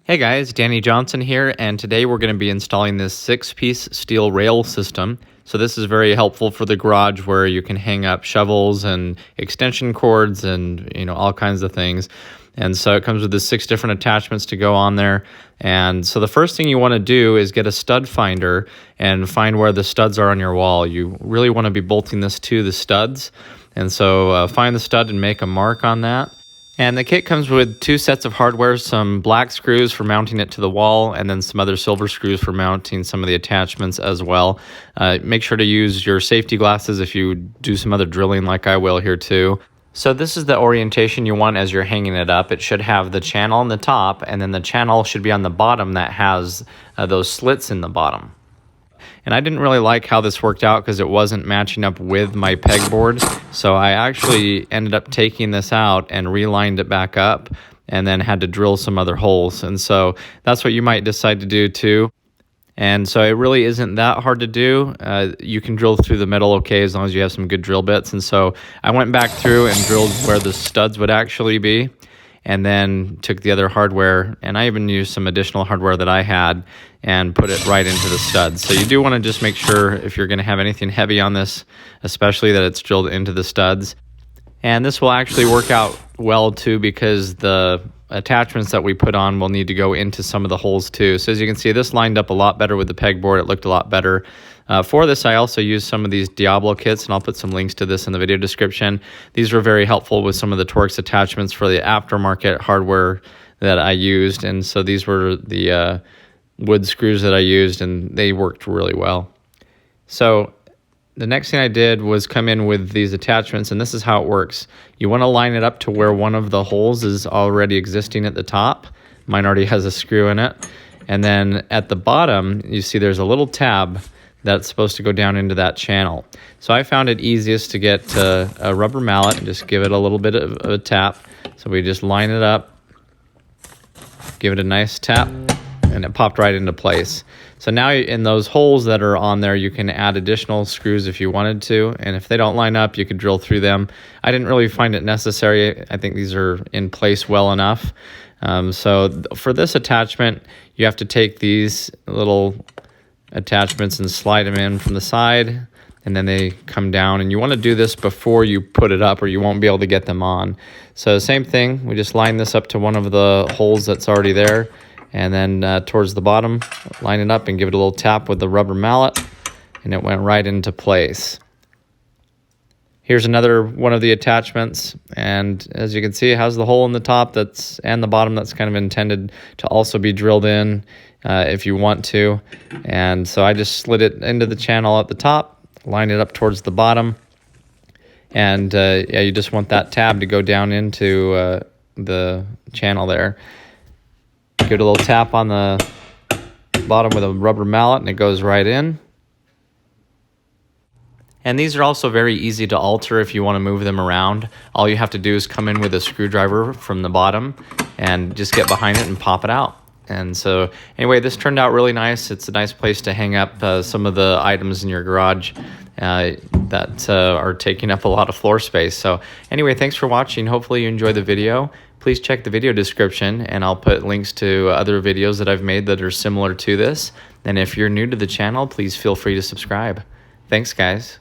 Hey guys, Danny Johnson here, and today we're going to be installing this 6-piece steel rail system. So this is very helpful for the garage where you can hang up shovels and extension cords and all kinds of things. And so it comes with the 6 different attachments to go on there. And so the first thing you want to do is get a stud finder and find where the studs are on your wall. You really want to be bolting this to the studs. And so find the stud and make a mark on that. And the kit comes with 2 sets of hardware, some black screws for mounting it to the wall, and then some other silver screws for mounting some of the attachments as well. Make sure to use your safety glasses if you do some other drilling like I will here too. So this is the orientation you want as you're hanging it up. It should have the channel on the top, and then the channel should be on the bottom that has those slits in the bottom. And I didn't really like how this worked out because it wasn't matching up with my pegboard. So I actually ended up taking this out and relined it back up and then had to drill some other holes. And so that's what you might decide to do too. And so it really isn't that hard to do. You can drill through the metal okay as long as you have some good drill bits. And so I went back through and drilled where the studs would actually be, and then took the other hardware, and I even used some additional hardware that I had and put it right into the studs. So you do want to just make sure if you're going to have anything heavy on this, especially that it's drilled into the studs. And this will actually work out well too because the attachments that we put on will need to go into some of the holes too. So as you can see, this lined up a lot better with the pegboard. It looked a lot better. For this, I also used some of these Diablo kits, and I'll put some links to this in the video description. These were very helpful with some of the Torx attachments for the aftermarket hardware that I used. And so these were the wood screws that I used, and they worked really well. So the next thing I did was come in with these attachments, and this is how it works. You want to line it up to where one of the holes is already existing at the top. Mine already has a screw in it. And then at the bottom, you see there's a little tab that's supposed to go down into that channel. So I found it easiest to get a rubber mallet and just give it a little bit of a tap. So we just line it up, give it a nice tap, and it popped right into place. So now in those holes that are on there, you can add additional screws if you wanted to, and if they don't line up, you could drill through them. I didn't really find it necessary. I think these are in place well enough. So for this attachment, you have to take these little attachments and slide them in from the side, and then they come down, and you want to do this before you put it up or you won't be able to get them on. So same thing, we just line this up to one of the holes that's already there, and then towards the bottom, line it up and give it a little tap with the rubber mallet, and it went right into place. Here's another one of the attachments, and as you can see, it has the hole in the top and the bottom that's kind of intended to also be drilled in if you want to. And so I just slid it into the channel at the top, line it up towards the bottom, and yeah, you just want that tab to go down into the channel there. Give it a little tap on the bottom with a rubber mallet, and it goes right in. And these are also very easy to alter if you want to move them around. All you have to do is come in with a screwdriver from the bottom and just get behind it and pop it out. And so anyway, this turned out really nice. It's a nice place to hang up some of the items in your garage that are taking up a lot of floor space. So anyway, thanks for watching. Hopefully you enjoyed the video. Please check the video description, and I'll put links to other videos that I've made that are similar to this. And if you're new to the channel, please feel free to subscribe. Thanks, guys.